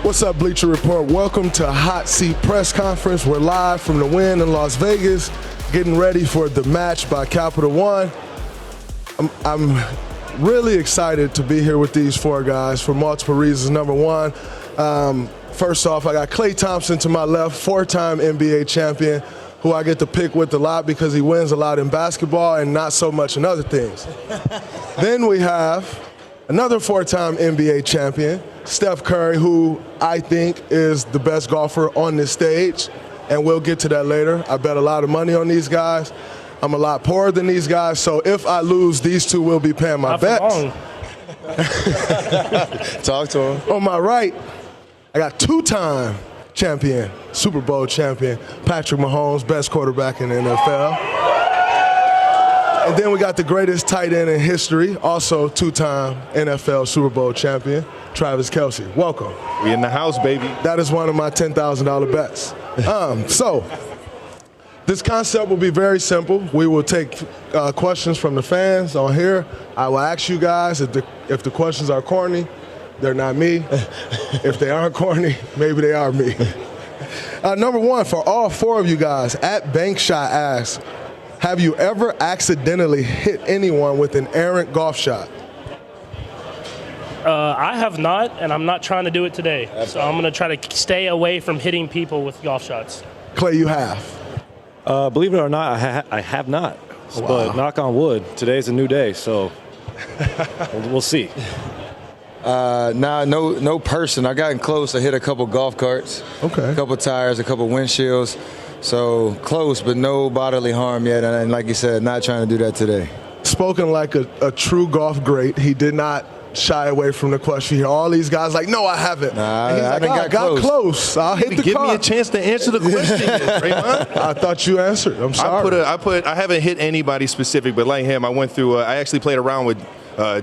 What's up, Bleacher Report? Welcome to Hot Seat Press Conference. We're live from the Wynn in Las Vegas, getting ready for the match by Capital One. I'm really excited to be here with these four guys for multiple reasons. Number one, first off, I got Klay Thompson to my left, four-time NBA champion, who I get to pick with a lot because he wins a lot in basketball and not so much in other things. Then we have another four-time NBA champion, Steph Curry, who I think is the best golfer on this stage, and we'll get to that later. I bet a lot of money on these guys. I'm a lot poorer than these guys, so if I lose, these two will be paying my bets. Talk to him. On my right, I got two-time champion, Super Bowl champion, Patrick Mahomes, best quarterback in the NFL. And then we got the greatest tight end in history, also two-time NFL Super Bowl champion, Travis Kelce. Welcome. We in the house, baby. That is one of my $10,000 bets. So this concept will be very simple. We will take questions from the fans on here. I will ask you guys if the questions are corny, they're not me. If they aren't corny, maybe they are me. Number one, for all four of you guys, at Bankshot asks, have you ever accidentally hit anyone with an errant golf shot? I have not, and I'm not trying to do it today. So I'm going to try to stay away from hitting people with golf shots. Klay, you have. Believe it or not, I have not. Wow. But knock on wood, today's a new day, so we'll see. No person. I've gotten close. I hit a couple golf carts, a couple tires, a couple windshields. So close, but no bodily harm yet. And like you said, not trying to do that today. Spoken like a true golf great. He did not shy away from the question here. All these guys like, no, I haven't. Nah, and he's I like, got close. I'll hit the Give car. me a chance to answer the question, Draymond. I thought you answered. I'm sorry. I haven't hit anybody specific, but like him, I went through. I actually played around with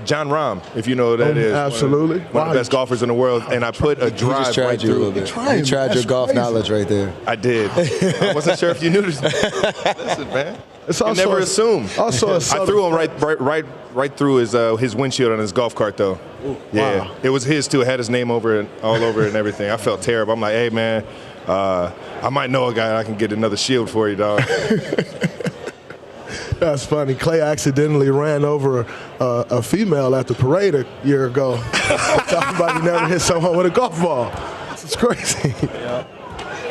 John Rahm, if you know who that is. Absolutely. One of the best golfers in the world, and I put a drive right through. He tried your golf knowledge right there. I did. I wasn't sure if you knew this. Listen, man. It's You also never assume. Also, I threw him right through his windshield on his golf cart, though. Ooh, Yeah, wow. it was his too. It had his name over it, all over it, and everything. I felt terrible. I'm like, hey man, I might know a guy that I can get another shield for you, dog. That's funny. Klay accidentally ran over a female at the parade a year ago. Talking about he never hit someone with a golf ball. It's crazy. Yeah.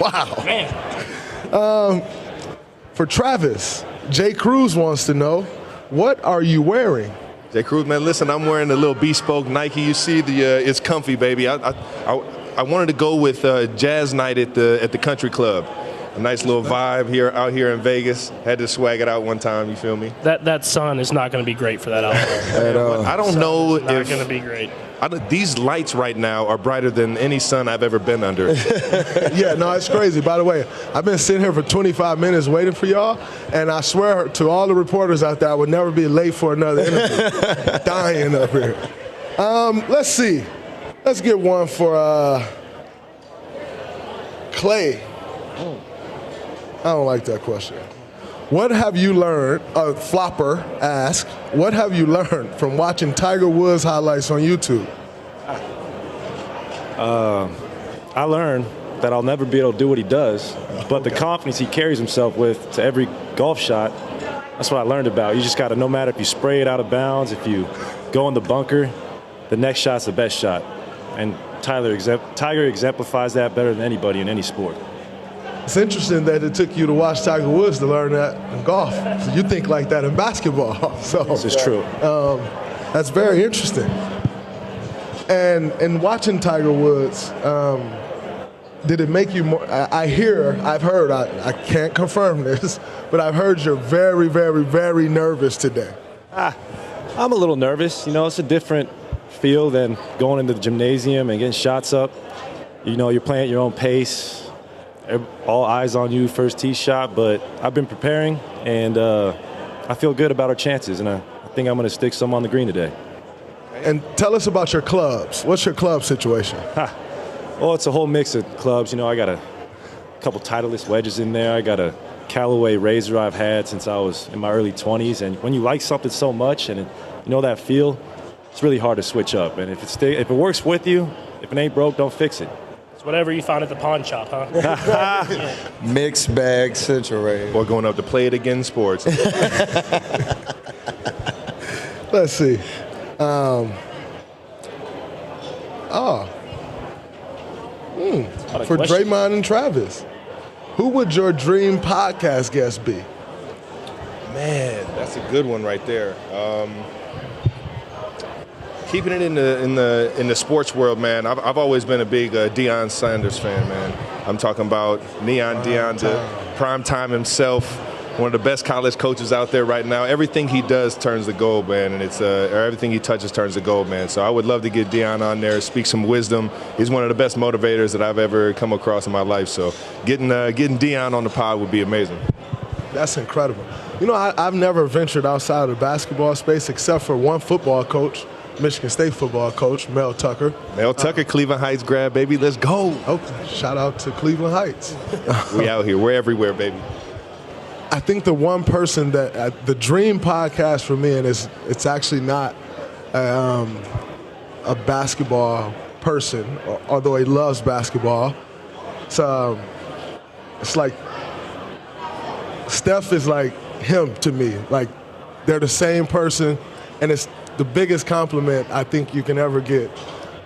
Wow. Man. For Travis, Jay Cruz wants to know, what are you wearing? Jay Cruz, man, listen, I'm wearing the little bespoke Nike. You see it's comfy, baby. I wanted to go with jazz night at the country club. A nice little vibe out here in Vegas. Had to swag it out one time. You feel me? That sun is not going to be great for that outfit. I don't know Not if going to be great. these lights right now are brighter than any sun I've ever been under. Yeah, no, it's crazy. By the way, I've been sitting here for 25 minutes waiting for y'all, and I swear to all the reporters out there, I would never be late for another interview. Dying up here. Let's see. Let's get one for Klay. I don't like that question. What have you learned, Flopper asked, what have you learned from watching Tiger Woods highlights on YouTube? I learned that I'll never be able to do what he does, but the confidence he carries himself with to every golf shot, that's what I learned about. You just got to, no matter if you spray it out of bounds, if you go in the bunker, the next shot's the best shot. And Tiger exemplifies that better than anybody in any sport. It's interesting that it took you to watch Tiger Woods to learn that in golf. So you think like that in basketball. So This is true. That's very interesting. And watching Tiger Woods, did it make you more? I've heard, I can't confirm this, but I've heard you're very, very, very nervous today. I'm a little nervous. You know, it's a different feel than going into the gymnasium and getting shots up. You know, you're playing at your own pace. All eyes on you, first tee shot, but I've been preparing, and I feel good about our chances, and I think I'm going to stick some on the green today. And tell us about your clubs. What's your club situation? Well, it's a whole mix of clubs. You know, I got a couple Titleist wedges in there. I got a Callaway Razor I've had since I was in my early 20s, and when you like something so much and you know that feel, it's really hard to switch up. And if it works with you, if it ain't broke, don't fix it. It's whatever you find at the pawn shop, huh? Mixed bag central right here. Or going up to Play It Again Sports. Let's see. For question. Draymond and Travis, who would your dream podcast guest be? Man, that's a good one right there. Keeping it in the sports world, man. I've always been a big Deion Sanders fan, man. I'm talking about Deion, the prime time himself, one of the best college coaches out there right now. Everything he does turns to gold, man, and or everything he touches turns to gold, man. So I would love to get Deion on there, speak some wisdom. He's one of the best motivators that I've ever come across in my life. So getting Deion on the pod would be amazing. That's incredible. You know, I've never ventured outside of the basketball space except for one football coach, Michigan State football coach, Mel Tucker. Mel Tucker, Cleveland Heights grad, baby. Let's go. Okay, shout out to Cleveland Heights. We out here. We're everywhere, baby. I think the one person that the dream podcast for me, and it's actually not a basketball person, although he loves basketball. It's like Steph is like him to me. Like they're the same person, and it's the biggest compliment I think you can ever get.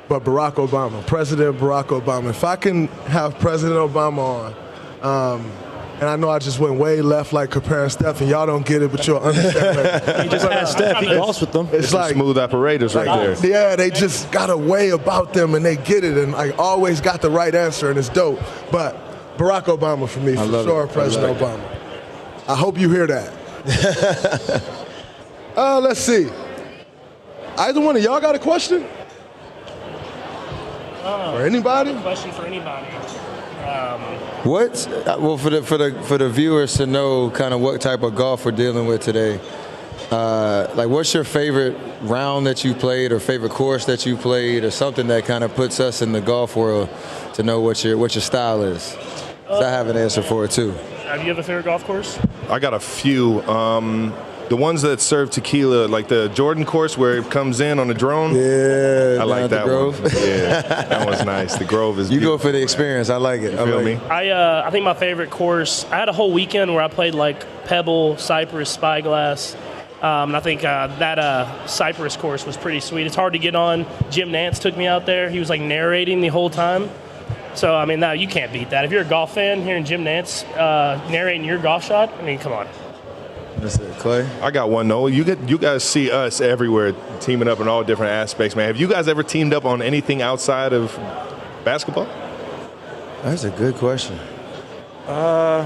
But Barack Obama, President Barack Obama. If I can have President Obama on, and I know I just went way left like comparing Steph, and y'all don't get it, but you'll understand. He just had Steph. He lost with them. It's like smooth operators right there. Yeah, they just got a way about them, and they get it, and I always got the right answer, and it's dope. But Barack Obama for me, for sure, President Obama. I hope you hear that. Let's see. Either one of y'all got a question? For anybody? Question for anybody. Well, for the viewers to know kind of what type of golf we're dealing with today, like what's your favorite round that you played or favorite course that you played or something that kind of puts us in the golf world to know what your style is? 'Cause I have an answer for it too. Have you have a favorite golf course? I got a few. The ones that serve tequila, like the Jordan course where it comes in on the drone. Yeah, I like that one. Grove. Yeah, that one's nice. The Grove is You beautiful. go for the experience. I like it. You feel me? I think my favorite course, I had a whole weekend where I played like Pebble, Cypress, Spyglass. And I think that Cypress course was pretty sweet. It's hard to get on. Jim Nantz took me out there. He was like narrating the whole time. So, I mean, now you can't beat that. If you're a golf fan, hearing Jim Nantz narrating your golf shot, I mean, come on. That's it, Clay. I got one, though. You guys see us everywhere teaming up in all different aspects, man. Have you guys ever teamed up on anything outside of basketball? That's a good question. I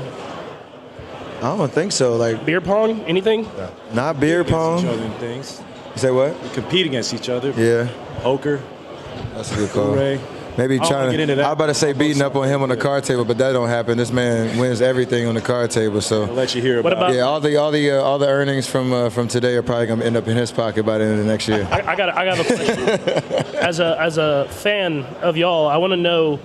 don't think so. Like Beer pong, anything? not beer pong. Each other and things. You say what? We compete against each other. Yeah, Poker. that's a good call. Hooray. Maybe I don't wanna trying get to. into that. I was about to say beating up on him on the card table, but that don't happen. This man wins everything on the card table. So I'll let you hear about, about- it. yeah, all the earnings from today are probably gonna end up in his pocket by the end of the next year. I got a question. As a fan of y'all, I want to know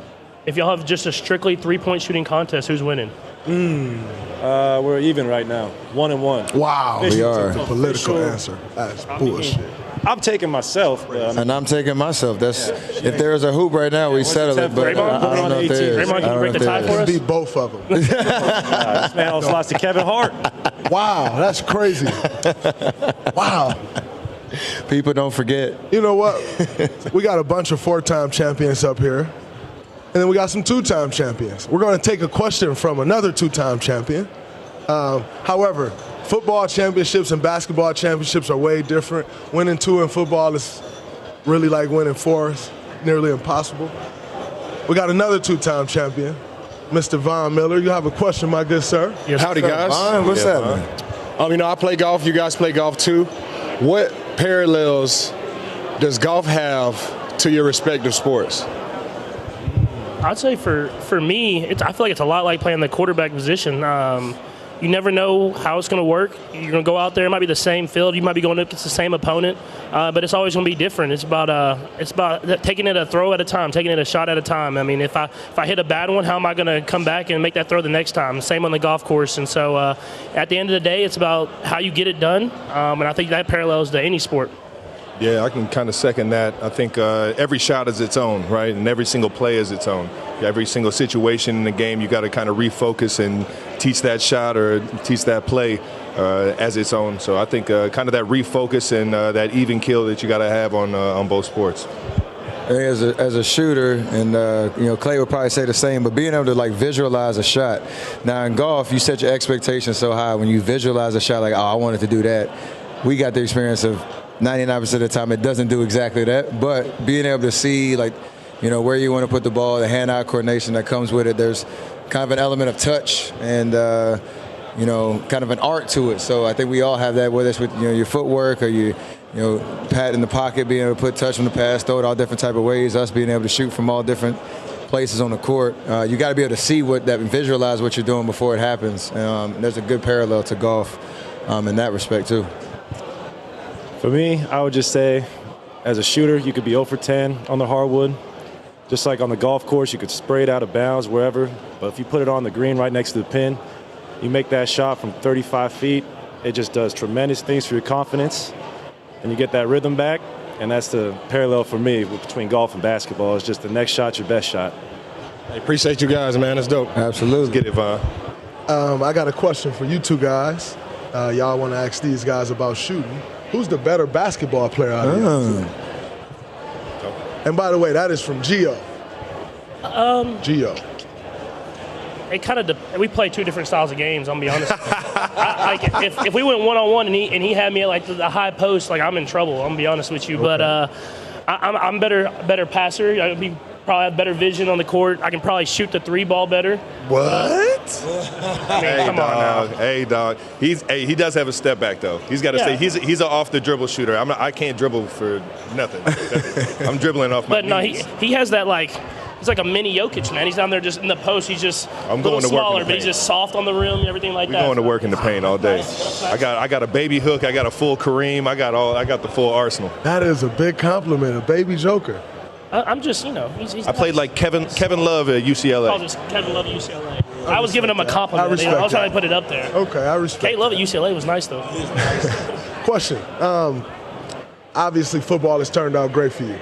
if y'all have just a strictly 3-point shooting contest, who's winning? We're even right now. 1-1. Wow. We are. That's a political Official. answer. That's bullshit. I'm taking myself. And I'm taking myself. That's if there is a hoop right now, we settle it. But Draymond, I don't know if there is. Draymond, can you I don't break know the if tie there for is. us? Beat both of them. This man almost lost to Kevin Hart. Wow, that's crazy. Wow. People don't forget. You know what? We got a bunch of 4-time champions up here. And then we got some 2-time champions. We're going to take a question from another 2-time champion. However, football championships and basketball championships are way different. Winning 2 in football is really like winning 4. It's nearly impossible. We got another 2-time champion, Mr. Von Miller. You have a question, my good sir? Yes, Howdy, sir. guys. Fine, what's happening? You know, I play golf. You guys play golf too. What parallels does golf have to your respective sports? I'd say for me, I feel like it's a lot like playing the quarterback position. You never know how it's going to work. You're going to go out there. It might be the same field. You might be going up against the same opponent, but it's always going to be different. It's about taking it a throw at a time, taking it a shot at a time. I mean, if I hit a bad one, how am I going to come back and make that throw the next time? Same on the golf course. And so at the end of the day, it's about how you get it done, and I think that parallels to any sport. Yeah, I can kind of second that. I think every shot is its own, right? And every single play is its own. Every single situation in the game, you got to kind of refocus and teach that shot or teach that play as its own. So I think kind of that refocus and that even kill that you got to have on both sports. As a shooter, and Klay would probably say the same, but being able to like visualize a shot. Now in golf, you set your expectations so high when you visualize a shot, like, oh, I wanted to do that. We got the experience of 99% of the time it doesn't do exactly that, but being able to see like, where you want to put the ball, the hand-eye coordination that comes with it. There's kind of an element of touch and kind of an art to it. So I think we all have that, whether it's with your footwork or you pat in the pocket, being able to put touch from the pass, throw it all different type of ways. Us being able to shoot from all different places on the court. You got to be able to see visualize what you're doing before it happens. There's a good parallel to golf in that respect too. For me, I would just say, as a shooter, you could be 0 for 10 on the hardwood. Just like on the golf course, you could spray it out of bounds wherever. But if you put it on the green right next to the pin, you make that shot from 35 feet, it just does tremendous things for your confidence. And you get that rhythm back. And that's the parallel for me between golf and basketball. It's just the next shot's your best shot. I appreciate you guys, man. It's dope. Absolutely. Get it, Von. I got a question for you two guys. Y'all want to ask these guys about shooting. Who's the better basketball player out of you? And by the way, that is from Gio. Gio. It kind of we play two different styles of games. I'm gonna be honest. If we went one-on-one and he had me at like the high post, like I'm in trouble. I'm gonna be honest with you. Okay. But I'm better passer. I probably have better vision on the court. I can probably shoot the 3-ball better. What? I mean, come on now. Hey, dog. He does have a step back though. He's got to say he's an off the dribble shooter. I can't dribble for nothing. I'm dribbling off my knees. No, he has that like. He's like a mini Jokic, man. He's down there just in the post. He's just I'm a little going to smaller, work in the but he's paint. just soft on the rim and everything like that. We're going to work in the paint all day. I got a baby hook. I got a full Kareem. I got the full arsenal. That is a big compliment, a baby joker. I'm just, he's I played like Kevin Love at UCLA. Oh, just Kevin Love at UCLA. I was giving him a compliment. I respect I was trying that. to put it up there. Okay, I respect Kate Love at UCLA was nice, though. Question. Obviously, football has turned out great for you.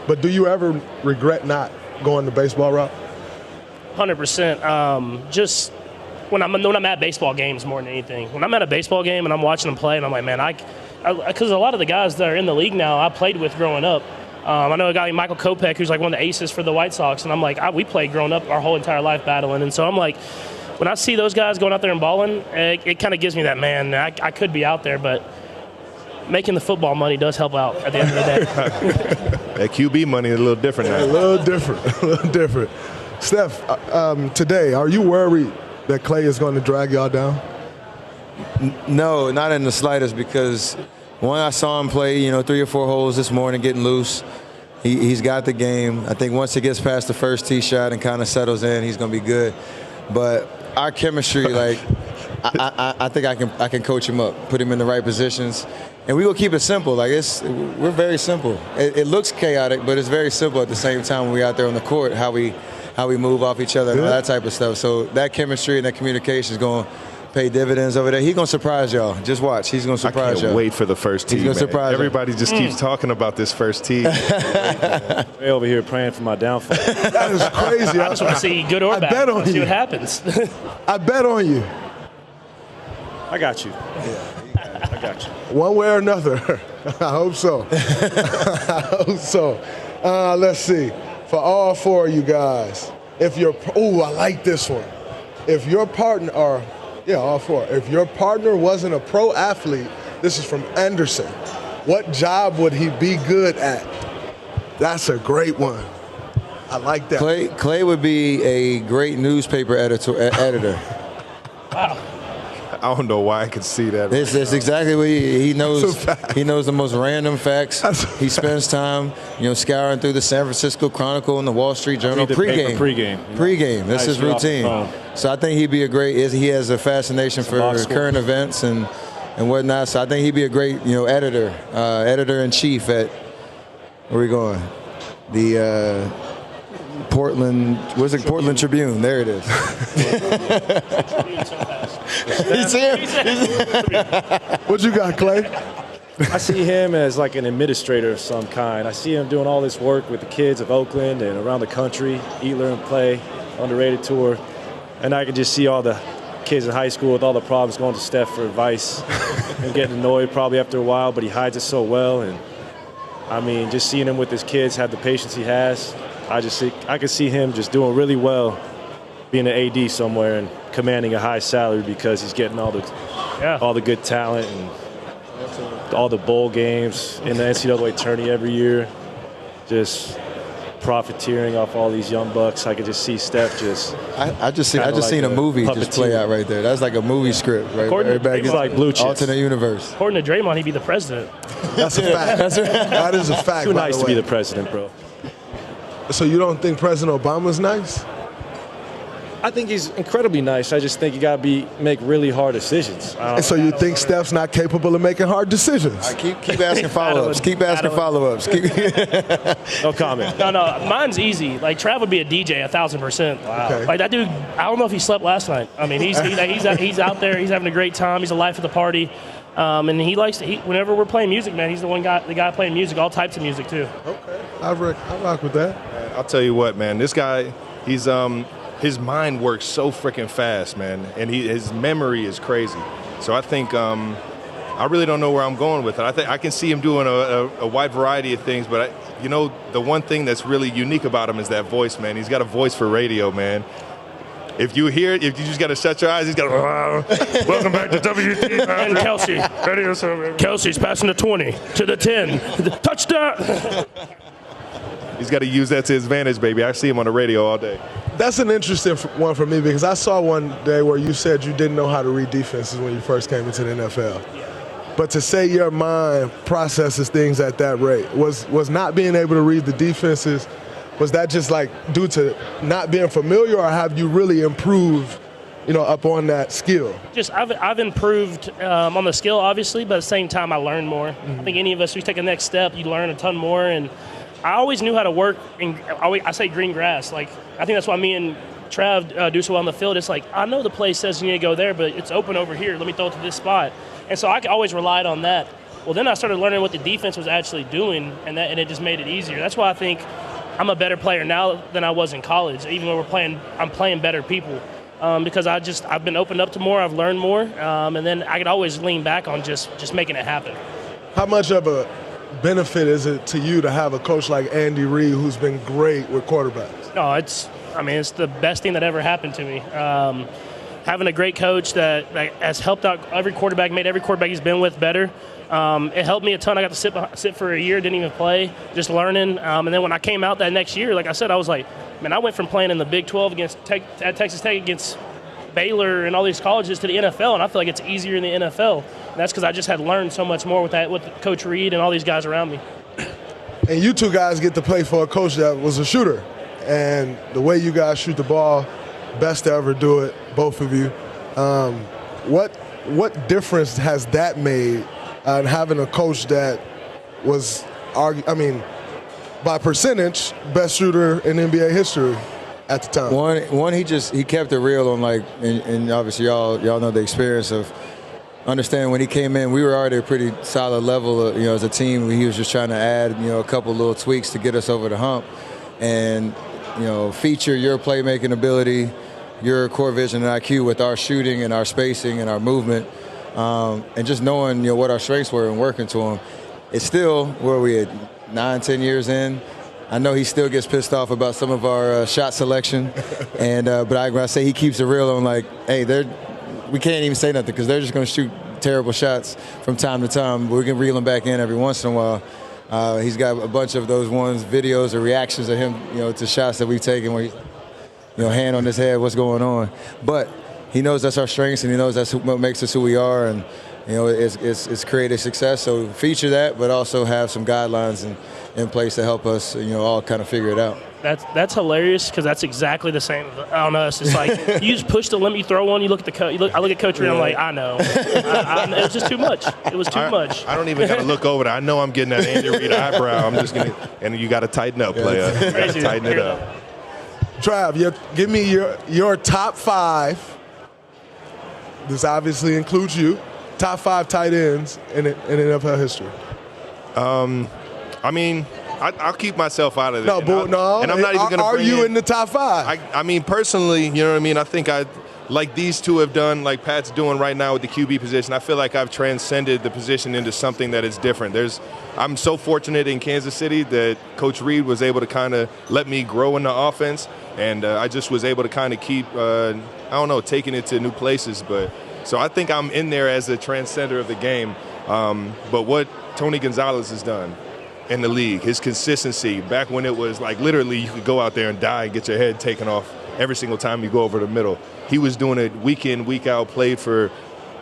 But do you ever regret not going the baseball route? 100%. Just when I'm at baseball games more than anything. When I'm at a baseball game and I'm watching them play, and I'm like, man, because a lot of the guys that are in the league now, I played with growing up. I know a guy named Michael Kopech who's like one of the aces for the White Sox, and I'm like, we played growing up our whole entire life battling, and so I'm like, when I see those guys going out there and balling, it kind of gives me that, man, I could be out there, but making the football money does help out at the end of the day. That QB money is a little different now. A little different. Steph, today, are you worried that Klay is going to drag y'all down? No, not in the slightest, because one, I saw him play, 3 or 4 holes this morning getting loose. He's got the game. I think once he gets past the first tee shot and kind of settles in, he's going to be good. But our chemistry, like, I think I can coach him up, put him in the right positions. And we will keep it simple. Like, we're very simple. It looks chaotic, but it's very simple at the same time when we're out there on the court, how we move off each other and all that type of stuff. So that chemistry and that communication is going to pay dividends over there. He's going to surprise y'all. Just watch. He's going to surprise y'all. I can't wait for the first tee, He's going to surprise Everybody just keeps talking about this first tee. Way over here praying for my downfall. That is crazy. I just want to see good or bad. bet on See you. what happens. I bet on you. I got you. I got you. One way or another. I hope so. I hope so. Let's see. For all 4 of you guys, I like this one. If your partner, all 4. If your partner wasn't a pro athlete, this is from Anderson, what job would he be good at? That's a great one. I like that. Klay would be a great newspaper editor. Wow. I don't know why I could see that. That's exactly what he knows. He knows the most random facts. He spends time, scouring through the San Francisco Chronicle and the Wall Street Journal pregame. That's his routine. So I think he'd be a great. He has a fascination for current events and whatnot. So I think he'd be a great, editor in chief at. Where are we going? The Portland. What's it? Portland Tribune. There it is. What you got, Klay? I see him as like an administrator of some kind. I see him doing all this work with the kids of Oakland and around the country, Eat, Learn, Play, Underrated Tour. And I can just see all the kids in high school with all the problems going to Steph for advice and getting annoyed probably after a while, but he hides it so well. And I mean, just seeing him with his kids have the patience he has, I could see him just doing really well being an AD somewhere and commanding a high salary because he's getting all the good talent and all the bowl games in the NCAA tourney every year, just profiteering off all these young bucks. I could just see Steph just. I just seen a movie just play out right there. That's like a movie script, right? It's like Bleacher. Alternate universe. According to Draymond, he'd be the president. That's a fact. That is a fact. Too nice to be the president, bro. So you don't think President Obama's nice? I think he's incredibly nice. I just think you got to make really hard decisions. And so you think Steph's not capable of making hard decisions? Keep asking follow-ups. Keep asking follow-ups. No comment. No, mine's easy. Like, Trav would be a DJ 1,000%. Wow. Okay. Like, that dude, I don't know if he slept last night. I mean, he's out there. He's having a great time. He's the life of the party. And he likes to, whenever we're playing music, man, he's the guy playing music, all types of music, too. Okay. I rock with that. Man, I'll tell you what, man. This guy, his mind works so freaking fast, man, and his memory is crazy. So I think I really don't know where I'm going with it. I think I can see him doing a wide variety of things, but the one thing that's really unique about him is that voice, man. He's got a voice for radio, man. If you hear it, if you just got to shut your eyes, he's got to, welcome back to WT. And Kelce. Kelce's passing the 20 to the 10. Touchdown. He's got to use that to his advantage, baby. I see him on the radio all day. That's an interesting one for me because I saw one day where you said you didn't know how to read defenses when you first came into the NFL. But to say your mind processes things at that rate, was not being able to read the defenses, was that just like due to not being familiar, or have you really improved, up on that skill? Just I've improved on the skill, obviously, but at the same time I learned more. I think any of us, we take a next step, you learn a ton more. And I always knew how to work I say green grass. Like, I think that's why me and Trav do so well on the field. It's like, I know the play says you need to go there, but it's open over here. Let me throw it to this spot. And so I always relied on that. Well, then I started learning what the defense was actually doing, and it just made it easier. That's why I think I'm a better player now than I was in college. Even though I'm playing better people because I've been opened up to more. I've learned more, and then I could always lean back on just making it happen. How much of a benefit is it to you to have a coach like Andy Reid who's been great with quarterbacks? No, it's the best thing that ever happened to me. Having a great coach that has helped out every quarterback, made every quarterback he's been with better. It helped me a ton. I got to sit for a year, didn't even play, just learning. And then when I came out that next year, like I said, I was like, man, I went from playing in the Big 12 at Texas Tech against Baylor and all these colleges to the NFL, and I feel like it's easier in the NFL. And that's because I just had learned so much more with Coach Reid and all these guys around me. And you two guys get to play for a coach that was a shooter. And the way you guys shoot the ball, best to ever do it, both of you. What difference has that made in having a coach that was, by percentage, best shooter in NBA history at the time? One, he kept it real on and obviously y'all know the experience of understanding when he came in, we were already at a pretty solid level, as a team. He was just trying to add, a couple little tweaks to get us over the hump and, feature your playmaking ability, your core vision and IQ with our shooting and our spacing and our movement, and just knowing, what our strengths were and working to them. It's still, where we at 9-10 years in, I know he still gets pissed off about some of our shot selection, and but I say he keeps it real on hey, we can't even say nothing because they're just going to shoot terrible shots from time to time. We can reel them back in every once in a while. He's got a bunch of those videos or reactions of him, to shots that we've taken where he's, hand on his head, what's going on. But he knows that's our strengths, and he knows that's what makes us who we are, and it's created success. So feature that, but also have some guidelines in place to help us, all kind of figure it out. That's hilarious because that's exactly the same on us. It's like you just push the limit, you throw one, you look at the coach. I look at Coach Reid, I'm like, I know. It was just too much. It was too much. I don't even got to look over there. I know I'm getting that Andy Reid eyebrow. I'm just gonna, and you got to tighten up, player. You got to tighten it up. Trav, give me your top 5. This obviously includes you. top 5 tight ends in NFL history. I mean, I'll keep myself out of it. No, and I'm not even going to. Are you in the top 5? I mean, personally, you know what I mean? I think like these two have done, like Pat's doing right now with the QB position, I feel like I've transcended the position into something that is different. I'm so fortunate in Kansas City that Coach Reed was able to kind of let me grow in the offense, and I just was able to kind of keep, taking it to new places. But so I think I'm in there as a transcender of the game. But what Tony Gonzalez has done in the league, his consistency, back when it was like literally you could go out there and die and get your head taken off every single time you go over the middle. He was doing it week in, week out, played for,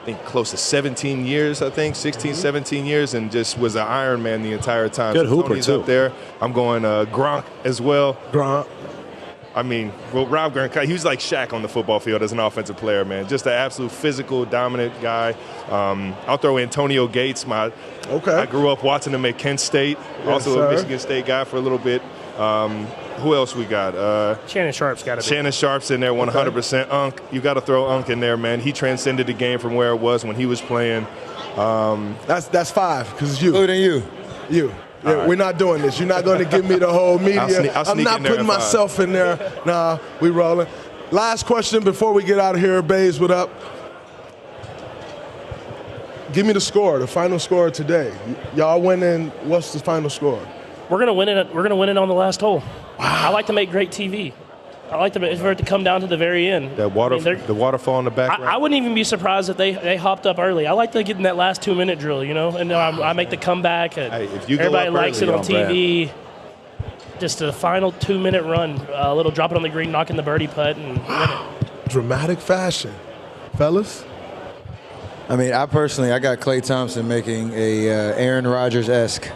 I think, close to 17 years, 17 years, and just was an Iron Man the entire time. Good hooper, Tony's too. Up there. I'm going Gronk as well. Gronk. I mean, well, Rob Gronkowski, he was like Shaq on the football field as an offensive player, man. Just an absolute physical, dominant guy. I'll throw Antonio Gates. I grew up watching him at Kent State, also a Michigan State guy for a little bit. Who else we got? Shannon Sharp's got to be. Shannon Sharp's in there, 100%. Unk, you got to throw Unk in there, man. He transcended the game from where it was when he was playing. That's 5 because it's you. Including you. You. Yeah, right. We're not doing this. You're not going to give me the whole media. I'm not putting myself in there. Nah, we rolling. Last question before we get out of here. Bays, what up? Give me the score, the final score today. Y'all winning. What's the final score? We're gonna win it. We're gonna win it on the last hole. Wow. I like to make great TV. I like for it to come down to the very end. That the waterfall in the background. I wouldn't even be surprised if they hopped up early. I like to get in that last 2-minute drill, and I make the comeback. And if you everybody go up likes early, it on TV. Just a final 2-minute run, a little drop it on the green, knocking the birdie putt, and win it. Dramatic fashion, fellas. I mean, I got Klay Thompson making a Aaron Rodgers-esque.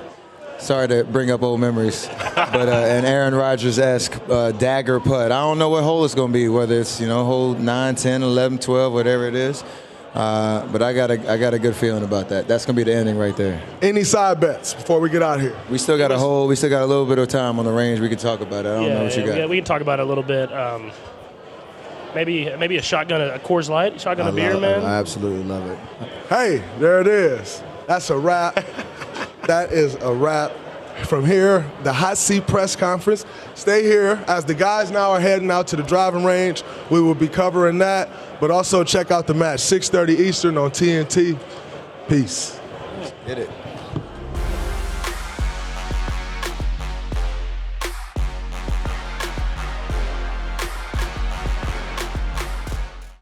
Sorry to bring up old memories, but an Aaron Rodgers-esque dagger putt. I don't know what hole it's going to be, whether it's hole 9, 10, 11, 12, whatever it is. But I got a good feeling about that. That's going to be the ending right there. Any side bets before we get out of here? We still got a little bit of time on the range. We can talk about it. I don't know what you got. Yeah, we can talk about it a little bit. Maybe a shotgun, a Coors Light, shotgun a beer, man. I absolutely love it. Hey, there it is. That's a wrap. That is a wrap. From here, the Hot Seat Press Conference. Stay here as the guys now are heading out to the driving range. We will be covering that, but also check out the match, 6:30 Eastern on TNT. Peace. Get it.